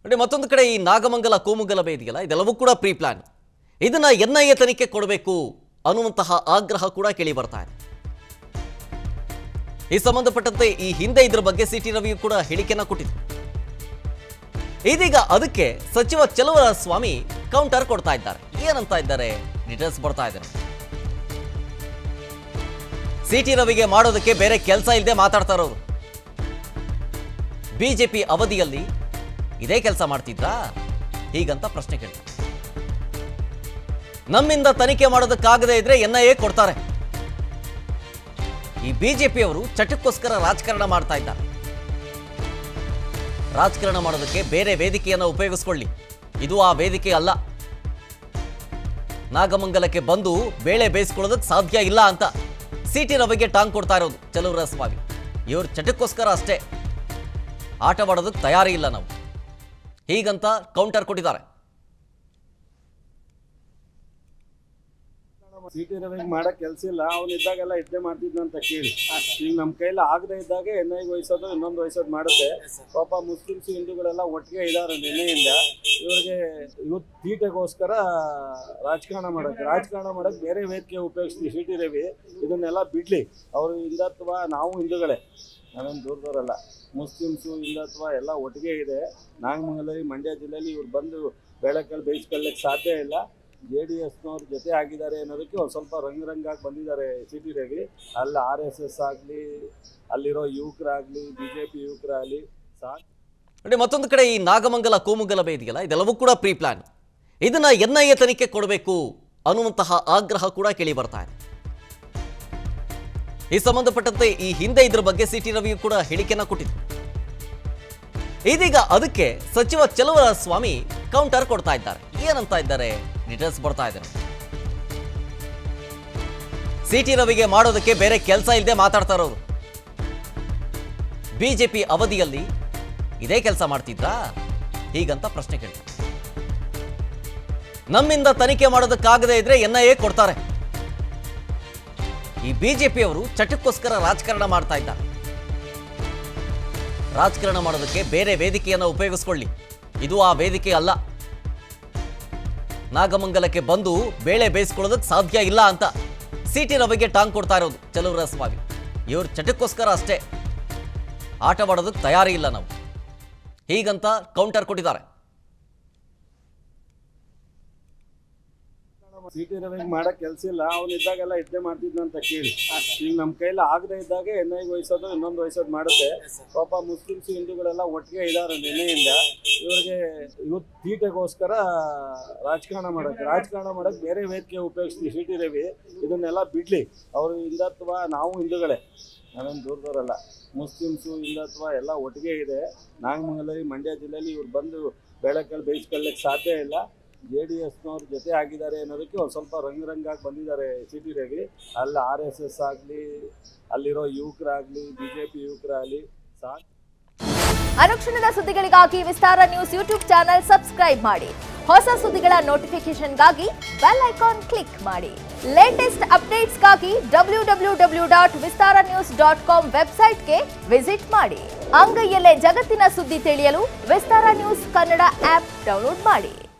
ನೋಡಿ ಮತ್ತೊಂದು ಕಡೆ ಈ ನಾಗಮಂಗಲ ಕೋಮುಗಲಭೆ ಇದೆಯಲ್ಲ ಇದೆಲ್ಲವೂ ಕೂಡ ಪ್ರೀ ಪ್ಲಾನ್. ಇದನ್ನ ಎನ್ಐಎ ತನಿಖೆ ಕೊಡಬೇಕು ಅನ್ನುವಂತಹ ಆಗ್ರಹ ಕೂಡ ಕೇಳಿ ಬರ್ತಾ ಇದೆ. ಈ ಸಂಬಂಧಪಟ್ಟಂತೆ ಈ ಹಿಂದೆ ಇದರ ಬಗ್ಗೆ ಸಿಟಿ ರವಿಯು ಕೂಡ ಹೇಳಿಕೆಯನ್ನ ಕೊಟ್ಟಿದ್ರು. ಇದೀಗ ಅದಕ್ಕೆ ಸಚಿವ ಚಲುವರಾಯಸ್ವಾಮಿ ಕೌಂಟರ್ ಕೊಡ್ತಾ ಇದ್ದಾರೆ. ಏನಂತ ಇದ್ದಾರೆ ಡೀಟೇಲ್ಸ್ ಬರ್ತಾ ಇದ್ದಾರೆ. ಸಿಟಿ ರವಿಗೆ ಮಾಡೋದಕ್ಕೆ ಬೇರೆ ಕೆಲಸ ಇಲ್ಲದೆ ಮಾತಾಡ್ತಾ ಇರೋರು. ಬಿಜೆಪಿ ಅವಧಿಯಲ್ಲಿ ಇದೇ ಕೆಲಸ ಮಾಡ್ತಿದ್ರಾ ಹೀಗಂತ ಪ್ರಶ್ನೆ ಕೇಳ್ತಾರೆ. ನಮ್ಮಿಂದ ತನಿಖೆ ಮಾಡೋದಕ್ಕಾಗದೇ ಇದ್ರೆ ಎನ್ಐಎ ಕೊಡ್ತಾರೆ. ಈ ಬಿಜೆಪಿಯವರು ಚಟಕ್ಕೋಸ್ಕರ ರಾಜಕಾರಣ ಮಾಡ್ತಾ ಇದ್ದಾರೆ. ರಾಜಕಾರಣ ಮಾಡೋದಕ್ಕೆ ಬೇರೆ ವೇದಿಕೆಯನ್ನು ಉಪಯೋಗಿಸ್ಕೊಳ್ಳಿ, ಇದು ಆ ವೇದಿಕೆ ಅಲ್ಲ. ನಾಗಮಂಗಲಕ್ಕೆ ಬಂದು ಬೇಳೆ ಬೇಯಿಸ್ಕೊಳ್ಳೋದಕ್ಕೆ ಸಾಧ್ಯ ಇಲ್ಲ ಅಂತ ಸಿಟಿ ರವಿಗೆ ಟಾಂಗ್ ಕೊಡ್ತಾ ಇರೋದು ಚಲುವರಾಯಸ್ವಾಮಿ. ಇವರು ಚಟಕ್ಕೋಸ್ಕರ ಅಷ್ಟೇ, ಆಟವಾಡೋದಕ್ಕೆ ತಯಾರಿ ಇಲ್ಲ ನಾವು ಹೀಗಂತ ಕೌಂಟರ್ ಕೊಟ್ಟಿದ್ದಾರೆ. ಸಿಟಿ ರವಿಗೆ ಮಾಡಕ್ ಕೆಲ್ಸ ಇಲ್ಲ, ಅವ್ನು ಇದ್ದಾಗೆಲ್ಲ ಇದ್ದೇ ಮಾಡ್ತಿದ್ನ ಅಂತ ಕೇಳಿ ಈಗ ನಮ್ಮ ಕೈಲಿ ಆಗದೆ ಇದ್ದಾಗ ಎನ್ಐಗೆ ವಹಿಸೋದು ಇನ್ನೊಂದು ವಹಿಸೋದು ಮಾಡುತ್ತೆ. ಪಾಪ ಮುಸ್ಲಿಮ್ಸ್ ಹಿಂದೂಗಳೆಲ್ಲ ಒಟ್ಟಿಗೆ ಇದ್ದಾರೆ ನಿನ್ನೆಯಿಂದ. ಇವ್ರಿಗೆ ಇವತ್ತು ತೀಟೆಗೋಸ್ಕರ ರಾಜಕಾರಣ ಮಾಡಕ್ ಬೇರೆ ವೇದಿಕೆ ಉಪಯೋಗಿಸ್ತೀವಿ. ಸಿಟಿ ರವಿ ಇದನ್ನೆಲ್ಲ ಬಿಡ್ಲಿ. ಅವರು ಹಿಂದುತ್ವ, ನಾವು ಹಿಂದೂಗಳೇ, ನಾವೇನು ದೂರದವರಲ್ಲ. ಮುಸ್ಲಿಮ್ಸು ಹಿಂದುತ್ವ ಎಲ್ಲ ಒಟ್ಟಿಗೆ ಇದೆ. ನಾಗಮಂಗಲ ಮಂಡ್ಯ ಜಿಲ್ಲೆಯಲ್ಲಿ ಇವ್ರು ಬಂದು ಬೇಳೆಕಾಳು ಬೇಯಿಸ್ಕೊಳ್ಳಿಕ್ಕೆ ಸಾಧ್ಯ ಇಲ್ಲ. JDSನವ್ರ ಜೊತೆ ಆಗಿದ್ದಾರೆ ಅನ್ನೋದಕ್ಕೆ ಒಂದು ಸ್ವಲ್ಪ ರಂಗಾಗಿ ಬಂದಿದ್ದಾರೆ ಸಿಟಿ ರವಿ. ಅಲ್ಲಿ RSS ಆಗಲಿ, ಅಲ್ಲಿರೋ ಯುವಕರಾಗಲಿ, ಬಿಜೆಪಿ ಯುವಕರಾಗಲಿ ನೋಡಿ ಮತ್ತೊಂದು ಕಡೆ ಈ ನಾಗಮಂಗಲ ಕೋಮುಗಲಭೆ ಇದೆಯಲ್ಲ ಇದೆಲ್ಲವೂ ಕೂಡ ಪ್ರೀ ಪ್ಲಾನ್. ಇದನ್ನ ಎನ್ಐಎ ತನಿಖೆ ಕೊಡಬೇಕು ಅನ್ನುವಂತಹ ಆಗ್ರಹ ಕೂಡ ಕೇಳಿ ಬರ್ತಾ ಇದೆ. ಈ ಸಂಬಂಧಪಟ್ಟಂತೆ ಈ ಹಿಂದೆ ಇದರ ಬಗ್ಗೆ ಸಿಟಿ ರವಿಯು ಕೂಡ ಹೇಳಿಕೆಯನ್ನ ಕೊಟ್ಟಿದ್ರು. ಇದೀಗ ಅದಕ್ಕೆ ಸಚಿವ ಚಲುವರಾಯಸ್ವಾಮಿ ಕೌಂಟರ್ ಕೊಡ್ತಾ ಇದ್ದಾರೆ. ಏನಂತ ಇದ್ದಾರೆ ಡೀಟೇಲ್ಸ್ ಬರ್ತಾ ಇದ್ದಾರೆ. ಸಿಟಿ ರವಿಗೆ ಮಾಡೋದಕ್ಕೆ ಬೇರೆ ಕೆಲಸ ಇಲ್ಲದೆ ಮಾತಾಡ್ತಾ ಇರೋರು. ಬಿಜೆಪಿ ಅವಧಿಯಲ್ಲಿ ಇದೇ ಕೆಲಸ ಮಾಡ್ತಿದ್ರಾ ಹೀಗಂತ ಪ್ರಶ್ನೆ ಕೇಳ್ತಾರೆ. ನಮ್ಮಿಂದ ತನಿಖೆ ಮಾಡೋದಕ್ಕಾಗದೇ ಇದ್ರೆ ಎನ್ಐಎ ಕೊಡ್ತಾರೆ. ಈ ಬಿಜೆಪಿಯವರು ಚಟಕ್ಕೋಸ್ಕರ ರಾಜಕಾರಣ ಮಾಡ್ತಾ ಇದ್ದಾರೆ. ರಾಜಕಾರಣ ಮಾಡೋದಕ್ಕೆ ಬೇರೆ ವೇದಿಕೆಯನ್ನು ಉಪಯೋಗಿಸ್ಕೊಳ್ಳಿ, ಇದು ಆ ವೇದಿಕೆ ಅಲ್ಲ. ನಾಗಮಂಗಲಕ್ಕೆ ಬಂದು ಬೇಳೆ ಬೇಯಿಸ್ಕೊಳ್ಳೋದಕ್ಕೆ ಸಾಧ್ಯ ಇಲ್ಲ ಅಂತ ಸಿಟಿ ರವಿಗೆ ಟಾಂಗ್ ಕೊಡ್ತಾ ಇರೋದು ಚಲುವರಾಯಸ್ವಾಮಿ. ಇವರು ಚಟಕ್ಕೋಸ್ಕರ ಅಷ್ಟೇ, ಆಟವಾಡೋದಕ್ಕೆ ತಯಾರಿ ಇಲ್ಲ ನಾವು ಹೀಗಂತ ಕೌಂಟರ್ ಕೊಟ್ಟಿದ್ದಾರೆ. ಸಿಟಿ ರವಿಗೆ ಮಾಡಕ್ ಕೆಲ್ಸ ಇಲ್ಲ, ಅವ್ನು ಇದ್ದಾಗೆಲ್ಲ ಇದ್ದೇ ಮಾಡ್ತಿದ್ನ ಅಂತ ಕೇಳಿ ಈಗ ನಮ್ಮ ಕೈಲಿ ಆಗದೆ ಇದ್ದಾಗ ಎನ್ಐಗೆ ವಹಿಸೋದು ಇನ್ನೊಂದು ವಹಿಸೋದು ಮಾಡುತ್ತೆ. ಪಾಪ ಮುಸ್ಲಿಮ್ಸ್ ಹಿಂದೂಗಳೆಲ್ಲ ಒಟ್ಟಿಗೆ ಇದ್ದಾರೆ ನಿನ್ನೆಯಿಂದ. ಇವ್ರಿಗೆ ಇವತ್ತು ತೀಟೆಗೋಸ್ಕರ ರಾಜಕಾರಣ ಮಾಡಕ್ ಬೇರೆ ವೇದಿಕೆ ಉಪಯೋಗಿಸ್ತೀವಿ. ಸಿಟಿ ರವಿ ಇದನ್ನೆಲ್ಲ ಬಿಡ್ಲಿ. ಅವರು ಹಿಂದುತ್ವ, ನಾವು ಹಿಂದೂಗಳೇ, ನಾವೇನು ದೂರದವರಲ್ಲ. ಮುಸ್ಲಿಮ್ಸು ಹಿಂದುತ್ವ ಎಲ್ಲ ಒಟ್ಟಿಗೆ ಇದೆ. ನಾಗಮಂಗಲ ಮಂಡ್ಯ ಜಿಲ್ಲೆಯಲ್ಲಿ ಇವ್ರು ಬಂದು ಬೇಳೆಕಾಳು ಬೇಯಿಸ್ಕೊಳ್ಳಿಕ್ಕೆ ಸಾಧ್ಯ ಇಲ್ಲ. JDSನವ್ರ ಜೊತೆ ಆಗಿದ್ದಾರೆ ಅನ್ನೋದಕ್ಕೆ ಒಂದು ಸ್ವಲ್ಪ ರಂಗಾಗಿ ಬಂದಿದ್ದಾರೆ ಸಿಟಿ ರವಿ. ಅಲ್ಲಿ RSS ಆಗಲಿ, ಅಲ್ಲಿರೋ ಯುವಕರಾಗಲಿ, ಬಿಜೆಪಿ ಯುವಕರಾಗಲಿ ಅನುಕ್ಷಣದ ಸುದ್ದಿಗಳಿಗಾಗಿ ವಿಸ್ತಾರ ನ್ಯೂಸ್ ಯೂಟ್ಯೂಬ್ ಚಾನೆಲ್ ಸಬ್ಸ್ಕ್ರೈಬ್ ಮಾಡಿ. ಹೊಸ ಸುದ್ದಿಗಳ ನೋಟಿಫಿಕೇಶನ್ಗಾಗಿ ಬೆಲ್ ಐಕಾನ್ ಕ್ಲಿಕ್ ಮಾಡಿ. ಲೇಟೆಸ್ಟ್ ಅಪ್ಡೇಟ್ಸ್ಗಾಗಿ www.vistaranews.com ವೆಬ್ಸೈಟ್ಗೆ ವಿಸಿಟ್ ಮಾಡಿ. ಅಂಗೈಯಲ್ಲೇ ಜಗತ್ತಿನ ಸುದ್ದಿ ತಿಳಿಯಲು ವಿಸ್ತಾರ ನ್ಯೂಸ್ ಕನ್ನಡ ಆಪ್ ಡೌನ್ಲೋಡ್ ಮಾಡಿ.